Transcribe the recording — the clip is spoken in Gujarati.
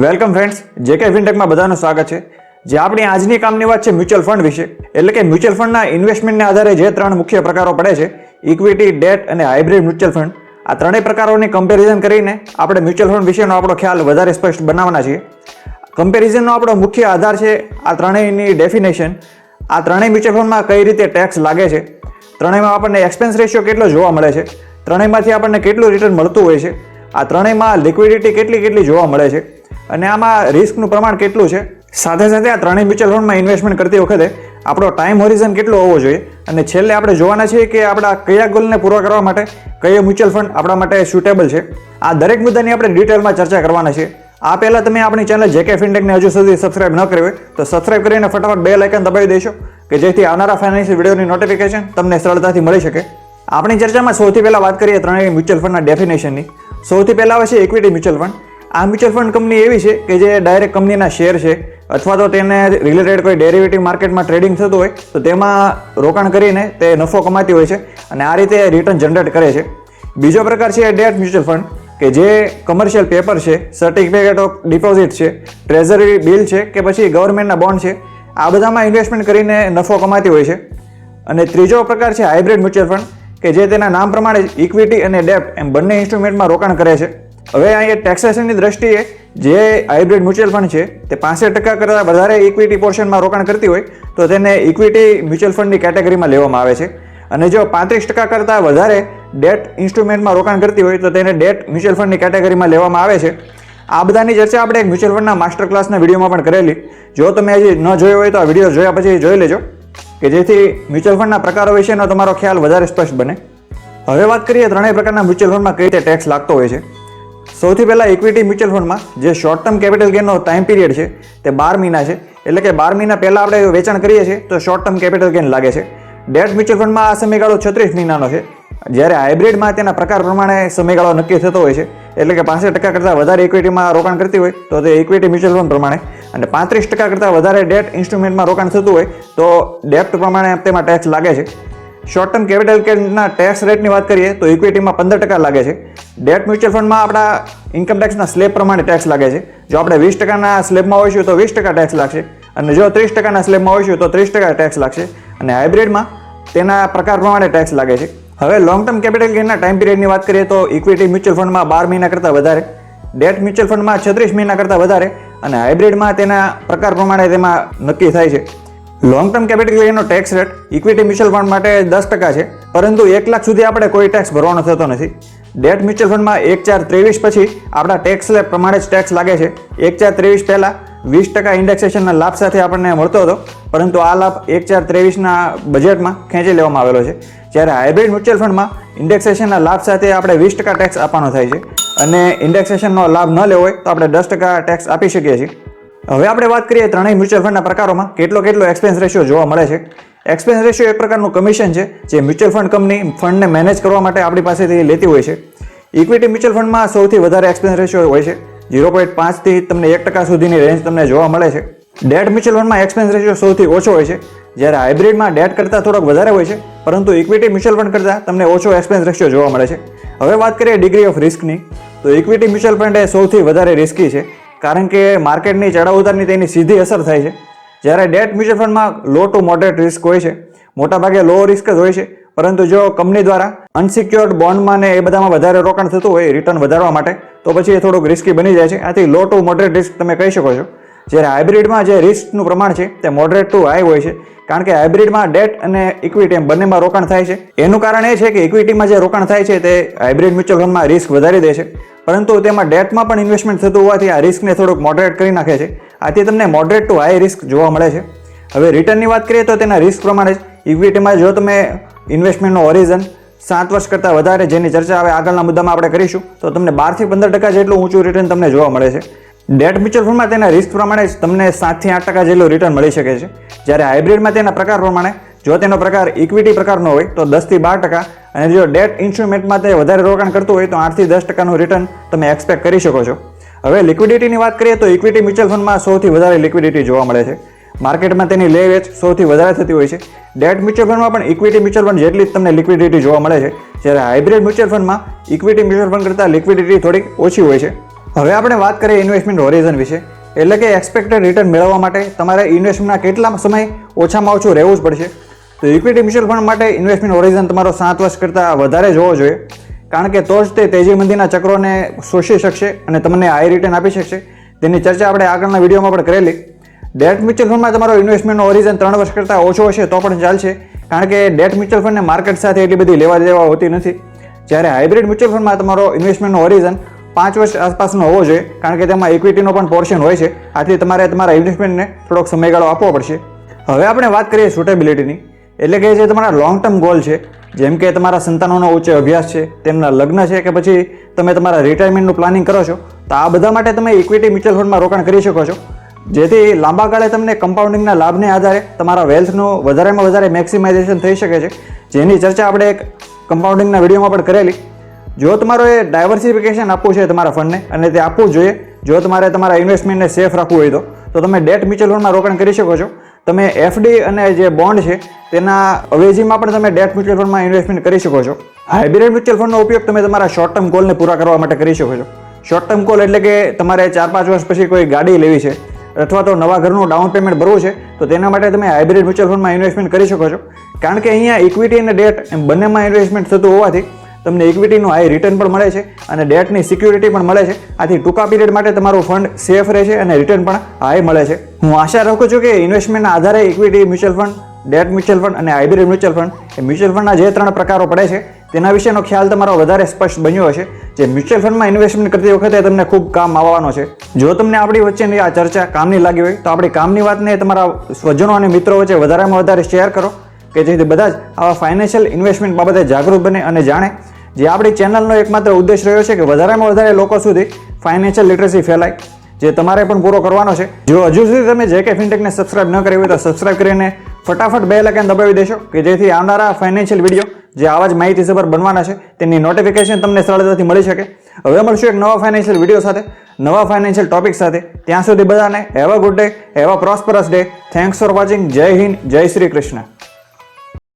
વેલકમ ફ્રેન્ડ્સ, જેકે ફિનટેકમાં બધાનું સ્વાગત છે। જે આપણી આજની કામની વાત છે મ્યુચ્યુઅલ ફંડ વિશે, એટલે કે મ્યુચ્યુઅલ ફંડના ઇન્વેસ્ટમેન્ટને આધારે જે ત્રણ મુખ્ય પ્રકારો પડે છે, ઇક્વિટી, ડેટ અને હાઇબ્રિડ મ્યુચ્યુઅલ ફંડ, આ ત્રણેય પ્રકારોની કમ્પેરિઝન કરીને આપણે મ્યુચ્યુઅલ ફંડ વિશેનો આપણો ખ્યાલ વધારે સ્પષ્ટ બનાવવાના છીએ। કમ્પેરિઝનનો આપણો મુખ્ય આધાર છે આ ત્રણેયની ડેફિનેશન, આ ત્રણેય મ્યુચ્યુઅલ ફંડમાં કઈ રીતે ટેક્સ લાગે છે, ત્રણેયમાં આપણને એક્સપેન્સ રેશિયો કેટલો જોવા મળે છે, ત્રણેયમાંથી આપણને કેટલું રિટર્ન મળતું હોય છે, આ ત્રણેયમાં લિક્વિડિટી કેટલી જોવા મળે છે અને આમાં રિસ્કનું પ્રમાણ કેટલું છે, સાથે સાથે આ ત્રણેય મ્યુચ્યુઅલ ફંડમાં ઇન્વેસ્ટમેન્ટ કરતી વખતે આપણો ટાઈમ હોરિઝન કેટલો હોવો જોઈએ અને છેલ્લે આપણે જોવાના છીએ કે આપણા કયા ગોલને પૂરા કરવા માટે કયો મ્યુચ્યુઅલ ફંડ આપણા માટે સુટેબલ છે। આ દરેક મુદ્દાની આપણે ડિટેલમાં ચર્ચા કરવાના છીએ। આ પહેલાં તમે આપણી ચેનલ જેકે ફિનટેકને હજુ સુધી સબસ્ક્રાઇબ ન કરી હોય તો સબસ્ક્રાઇબ કરીને ફટાફટ બેલ આઇકન દબાવી દેશો કે જેથી આવનારા ફાઇનાન્શિયલ વિડીયોની નોટિફિકેશન તમને સરળતાથી મળી શકે। આપણી ચર્ચામાં સૌથી પહેલાં વાત કરીએ ત્રણેય મ્યુચ્યુઅલ ફંડના ડેફિનેશનની। સૌથી પહેલાં આવે છે ઇક્વિટી મ્યુચ્યુઅલ ફંડ। આ મ્યુચ્યુઅલ ફંડ કંપની એવી છે કે જે ડાયરેક્ટ કંપનીના શેર છે અથવા તો તેને રિલેટેડ કોઈ ડેરિવેટિવ માર્કેટમાં ટ્રેડિંગ થતું હોય તો તેમાં રોકાણ કરીને તે નફો કમાતી હોય છે અને આ રીતે રિટર્ન જનરેટ કરે છે। બીજો પ્રકાર છે ડેટ મ્યુચ્યુઅલ ફંડ કે જે કમર્શિયલ પેપર છે, સર્ટિફિકેટ ઓફ ડિપોઝિટ છે, ટ્રેઝરી બિલ છે કે પછી ગવર્મેન્ટના બોન્ડ છે, આ બધામાં ઇન્વેસ્ટમેન્ટ કરીને નફો કમાતી હોય છે। અને ત્રીજો પ્રકાર છે હાઇબ્રિડ મ્યુચ્યુઅલ ફંડ કે જે તેના નામ પ્રમાણે ઇક્વિટી અને ડેટ એમ બંને ઇન્સ્ટ્રુમેન્ટમાં રોકાણ કરે છે। હવે અહીંયા ટેક્સેશનની દ્રષ્ટિએ જે હાઇબ્રિડ મ્યુચ્યુઅલ ફંડ છે તે 65% કરતાં વધારે ઇક્વિટી પોર્શનમાં રોકાણ કરતી હોય તો તેને ઇક્વિટી મ્યુચ્યુઅલ ફંડની કેટેગરીમાં લેવામાં આવે છે અને જો 35% કરતાં વધારે ડેટ ઇન્સ્ટ્રુમેન્ટમાં રોકાણ કરતી હોય તો તેને ડેટ મ્યુચ્યુઅલ ફંડની કેટેગરીમાં લેવામાં આવે છે। આ બધાની ચર્ચા આપણે એક મ્યુચ્યુઅલ ફંડના માસ્ટર ક્લાસના વિડીયોમાં પણ કરેલી, જો તમે હજી ન જોયો હોય તો આ વિડીયો જોયા પછી જોઈ લેજો કે જેથી મ્યુચ્યુઅલ ફંડના પ્રકારો વિશેનો તમારો ખ્યાલ વધારે સ્પષ્ટ બને। હવે વાત કરીએ ત્રણેય પ્રકારના મ્યુચ્યુઅલ ફંડમાં કઈ રીતે ટેક્સ લાગતો હોય છે। સૌથી પહેલાં ઇક્વિટી મ્યુચ્યુઅલ ફંડમાં જે શોર્ટ ટર્મ કેપિટલ ગેઇનનો ટાઈમ પીરિયડ છે તે 12 મહિના છે, એટલે કે 12 મહિના પહેલાં આપણે વેચાણ કરીએ છીએ તો શોર્ટ ટર્મ કેપિટલ ગેઇન લાગે છે। ડેટ મ્યુચ્યુઅલ ફંડમાં આ સમયગાળો 36 મહિનાનો છે, જ્યારે હાઇબ્રિડમાં તેના પ્રકાર પ્રમાણે સમયગાળો નક્કી થતો હોય છે, એટલે કે 65% કરતાં વધારે ઇક્વિટીમાં રોકાણ કરતી હોય તો તે ઇક્વિટી મ્યુચ્યુઅલ ફંડ પ્રમાણે અને 35% કરતાં વધારે ડેટ ઇન્સ્ટ્રુમેન્ટમાં રોકાણ થતું હોય તો ડેટ પ્રમાણે તેમાં ટેક્સ લાગે છે। શોર્ટ ટર્મ કેપિટલ ગેઇનના ટેક્સ રેટની વાત કરીએ તો ઇક્વિટીમાં 15% લાગે છે, ડેટ મ્યુચ્યુઅલ ફંડમાં આપણા ઇન્કમ ટેક્સના સ્લેબ પ્રમાણે ટેક્સ લાગે છે। જો આપણે 20%ના સ્લેબમાં હોઈશું તો 20% ટેક્સ લાગશે અને જો 30%ના સ્લેબમાં હોઈશું તો 30% ટેક્સ લાગશે અને હાઇબ્રિડમાં તેના પ્રકાર પ્રમાણે ટેક્સ લાગે છે। હવે લોંગ ટર્મ કેપિટલ ગેઇનના ટાઈમ પીરિયડની વાત કરીએ તો ઇક્વિટી મ્યુચ્યુઅલ ફંડમાં 12 મહિના કરતાં વધારે, ડેટ મ્યુચ્યુઅલ ફંડમાં 36 મહિના કરતાં વધારે અને હાઇબ્રિડમાં તેના પ્રકાર પ્રમાણે તેમાં નક્કી થાય છે। લોંગ ટર્મ કેપિટલ ગેઇનનો tax rate equity mutual fund માટે 10% છે, પરંતુ 1 લાખ સુધી આપણે કોઈ ટેક્સ ભરવાનો થતો નથી। ડેટ મ્યુચ્યુઅલ ફંડમાં 1/4/23 પછી આપણા ટેક્સ સ્લેબ પ્રમાણે જ ટેક્સ લાગે છે। 1/4/23 પહેલાં 20% ઇન્ડેક્સેશનના લાભ સાથે આપણને મળતો હતો, પરંતુ આ લાભ 1/4/23ના બજેટમાં ખેંચી લેવામાં આવેલો છે, જ્યારે હાઇબ્રિડ મ્યુચ્યુઅલ ફંડમાં ઇન્ડેક્સેશનના લાભ સાથે આપણે 20% ટેક્સ આપવાનો થાય છે અને ઇન્ડેક્સેશનનો લાભ ન લેવો હોય તો આપણે 10% ટેક્સ આપી શકીએ છીએ। હવે આપણે વાત કરીએ ત્રણેય મ્યુચ્યુઅલ ફંડના પ્રકારોમાં કેટલો એક્સપેન્સ રેશિયો જોવા મળે છે। એક્સપેન્સ રેશિયો એક પ્રકારનું કમિશન છે જે મ્યુચ્યુઅલ ફંડ કંપની ફંડને મેનેજ કરવા માટે આપણી પાસેથી લેતી હોય છે। ઇક્વિટી મ્યુચ્યુઅલ ફંડમાં સૌથી વધારે એક્સપેન્સ રેશિયો હોય છે, 0.5 થી તમને 1% સુધીની રેન્જ તમને જોવા મળે છે। ડેટ મ્યુચ્યુઅલ ફંડમાં એક્સપેન્સ રેશિયો સૌથી ઓછો હોય છે, જ્યારે હાઇબ્રિડમાં ડેટ કરતાં થોડોક વધારે હોય છે, પરંતુ ઇક્વિટી મ્યુચ્યુઅલ ફંડ કરતાં તમને ઓછો એક્સપેન્સ રેશિયો જોવા મળે છે। હવે વાત કરીએ ડિગ્રી ઓફ રિસ્કની તો ઇક્વિટી મ્યુચ્યુઅલ ફંડ એ સૌથી વધારે રિસ્કી છે, કારણ કે માર્કેટની ચડાવ ઉતારની તેની સીધી અસર થાય છે, જ્યારે ડેટ મ્યુચ્યુઅલ ફંડમાં લો ટુ મોડરેટ રિસ્ક હોય છે, મોટાભાગે લો રિસ્ક જ હોય છે, પરંતુ જો કંપની દ્વારા અનસિક્યોર્ડ બોન્ડમાં ને એ બધામાં વધારે રોકાણ થતું હોય રિટર્ન વધારવા માટે તો પછી એ થોડુંક રિસ્કી બની જાય છે। આથી લો ટુ મોડરેટ રિસ્ક તમે કહી શકો છો, જ્યારે હાઇબ્રિડમાં જે રિસ્કનું પ્રમાણ છે તે મોડરેટ ટુ હાઈ હોય છે, કારણ કે હાઇબ્રિડમાં ડેટ અને ઇક્વિટી એમ બંનેમાં રોકાણ થાય છે। એનું કારણ એ છે કે ઇક્વિટીમાં જે રોકાણ થાય છે તે હાઇબ્રિડ મ્યુચ્યુઅલ ફંડમાં રિસ્ક વધારી દે છે, પરંતુ તેમાં ડેટમાં પણ ઇન્વેસ્ટમેન્ટ થતું હોવાથી આ રિસ્કને થોડુંક મોડરેટ કરી નાખે છે, આથી તમને મોડરેટ ટુ હાઈ રિસ્ક જોવા મળે છે। હવે રિટર્નની વાત કરીએ તો તેના રિસ્ક પ્રમાણે જ ઇક્વિટીમાં જો તમે ઇન્વેસ્ટમેન્ટનો હોરિઝન 7 વર્ષ કરતાં વધારે, જેની ચર્ચા હવે આગળના મુદ્દામાં આપણે કરીશું, તો તમને 12 થી 15% જેટલું ઊંચું રિટર્ન તમને જોવા મળે છે। ડેટ મ્યુચ્યુઅલ ફંડમાં તેના રિસ્ક પ્રમાણે જ તમને 7 થી 8% જેટલું રિટર્ન મળી શકે છે, જ્યારે હાઇબ્રિડમાં તેના પ્રકાર પ્રમાણે જો તેનો પ્રકાર ઇક્વિટી પ્રકારનો હોય તો 10 થી 12% અને જો ડેટ ઇન્સ્ટ્રુમેન્ટમાં તે વધારે રોકાણ કરતું હોય તો 8 થી 10%નું રિટર્ન તમે એક્સપેક્ટ કરી શકો છો। હવે લિક્વિડિટીની વાત કરીએ તો ઇક્વિટી મ્યુચ્યુઅલ ફંડમાં સૌથી વધારે લિક્વિડિટી જોવા મળે છે, માર્કેટમાં તેની લે વેચ સૌથી વધારે થતી હોય છે। ડેટ મ્યુચ્યુઅલ ફંડમાં પણ ઇક્વિટી મ્યુચ્યુઅલ ફંડ જેટલી જ તમને લિક્વિડિટી જોવા મળે છે, જ્યારે હાઇબ્રિડ મ્યુચ્યુઅલ ફંડમાં ઇક્વિટી મ્યુચ્યુઅલ ફંડ કરતાં લિક્વિડિટી થોડીક ઓછી હોય છે। હવે આપણે વાત કરીએ ઇન્વેસ્ટમેન્ટ હોરિઝન વિશે, એટલે કે એક્સપેક્ટેડ રિટર્ન મેળવવા માટે તમારે ઇન્વેસ્ટમેન્ટના કેટલા સમય ઓછામાં ઓછું રહેવું જ પડશે. તો ઇક્વિટી મ્યુચ્યુઅલ ફંડ માટે ઇન્વેસ્ટમેન્ટ હોરિઝન તમારો 7 વર્ષ કરતાં વધારે જોવો જોઈએ, કારણ કે તો જ તે તેજી મંદીના ચક્રોને શોષી શકશે અને તમને હાઈ રિટર્ન આપી શકશે. તેની ચર્ચા આપણે આગળના વિડીયોમાં પણ કરેલી. ડેટ મ્યુચ્યુઅલ ફંડમાં તમારો ઇન્વેસ્ટમેન્ટનો હોરિઝન 3 વર્ષ કરતાં ઓછો હશે તો પણ ચાલશે, કારણ કે ડેટ મ્યુચ્યુઅલ ફંડને માર્કેટ સાથે એટલી બધી લેવા દેવા હોતી નથી. જ્યારે હાઇબ્રિડ મ્યુચ્યુઅલ ફંડમાં તમારો ઇન્વેસ્ટમેન્ટનો હોરિઝન 5 વર્ષ આસપાસનો હોવો જોઈએ, કારણ કે તેમાં ઇક્વિટીનો પણ પોર્શન હોય છે. આથી તમારે તમારા ઇન્વેસ્ટમેન્ટને થોડોક સમયગાળો આપવો પડશે. હવે આપણે વાત કરીએ સુટેબિલિટીની, એટલે કે જે તમારા લોંગ ટર્મ ગોલ છે, જેમ કે તમારા સંતાનોનો ઉચ્ચ અભ્યાસ છે, તેમના લગ્ન છે, કે પછી તમે તમારા રિટાયરમેન્ટનું પ્લાનિંગ કરો છો, તો આ બધા માટે તમે ઇક્વિટી મ્યુચ્યુઅલ ફંડમાં રોકાણ કરી શકો છો, જેથી લાંબા ગાળે તમને કમ્પાઉન્ડિંગના લાભને આધારે તમારા વેલ્થનું વધારેમાં વધારે મેક્સિમાઇઝેશન થઈ શકે છે, જેની ચર્ચા આપણે એક કમ્પાઉન્ડિંગના વિડીયોમાં પણ કરેલી. જો તમારો એ ડાયવર્સિફિકેશન આપવું છે તમારા ફંડને, અને તે આપવું જ જોઈએ, જો તમારે તમારા ઇન્વેસ્ટમેન્ટને સેફ રાખવું હોય તો તમે ડેટ મ્યુચ્યુઅલ ફંડમાં રોકાણ કરી શકો છો. તમે એફડી અને જે બોન્ડ છે તેના અવેજીમાં પણ તમે ડેટ મ્યુચ્યુઅલ ફંડમાં ઇન્વેસ્ટમેન્ટ કરી શકો છો. હાઇબ્રિડ મ્યુચ્યુઅલ ફંડનો ઉપયોગ તમે તમારા શોર્ટ ટર્મ ગોલને પૂરા કરવા માટે કરી શકો છો. શોર્ટ ટર્મ ગોલ એટલે કે તમારે 4-5 વર્ષ પછી કોઈ ગાડી લેવી છે અથવા તો નવા ઘરનું ડાઉન પેમેન્ટ ભરવું છે, તો તેના માટે તમે હાઇબ્રિડ મ્યુચ્યુઅલ ફંડમાં ઇન્વેસ્ટમેન્ટ કરી શકો છો. કારણ કે અહીંયા ઇક્વિટી અને ડેટ એમ બંનેમાં ઇન્વેસ્ટમેન્ટ થતું હોવાથી તમને ઇક્વિટીનું હાઈ રિટર્ન પણ મળે છે અને ડેટની સિક્યુરિટી પણ મળે છે. આથી ટૂંકા પીરિયડ માટે તમારું ફંડ સેફ રહે છે અને રિટર્ન પણ હાઈ મળે છે. હું આશા રાખું છું કે ઇન્વેસ્ટમેન્ટના આધારે equity mutual fund, date mutual fund અને હાઇબ્રિડ મ્યુચ્યુઅલ ફંડ એ મ્યુચ્યુઅલ ફંડના જે 3 પ્રકારો પડે છે તેના વિશેનો ખ્યાલ તમારો વધારે સ્પષ્ટ બન્યો હશે, જે મ્યુચ્યુઅલ ફંડમાં ઇન્વેસ્ટમેન્ટ કરતી વખતે તમને ખૂબ કામ આવવાનો છે. જો તમને આપણી વચ્ચેની આ ચર્ચા કામની લાગી હોય તો આપણી કામની વાતને તમારા સ્વજનો અને મિત્રો વચ્ચે વધારેમાં વધારે શેર કરો, કે જેથી બધા જ આવા ફાઇનાન્શિયલ ઇન્વેસ્ટમેન્ટ બાબતે જાગૃત બને અને જાણે. જે આપણી ચેનલનો એકમાત્ર ઉદ્દેશ રહ્યો છે કે વધારેમાં વધારે લોકો સુધી ફાઇનાન્શિયલ લિટરસી ફેલાય, જે તમારે પણ પૂરો કરવાનો છે. જો હજુ સુધી તમે JK ફિનટેકને સબસ્ક્રાઇબ ન કરી હોય તો સબસ્ક્રાઇબ કરીને ફટાફટ બેલ આઇકન દબાવી દેશો, કે જેથી આવનારા ફાઇનાન્શિયલ વિડીયો જે આવા જ માહિતીસભર બનવાના છે તેની નોટિફિકેશન તમને સરળતાથી મળી શકે. હવે મળશું એક નવા ફાઇનાન્શિયલ વિડીયો સાથે, નવા ફાઇનાન્શિયલ ટોપિક સાથે. ત્યાં સુધી બધાને have a good day, have a prosperous day. Thanks for watching. જય હિન્દ, જય શ્રી કૃષ્ણ.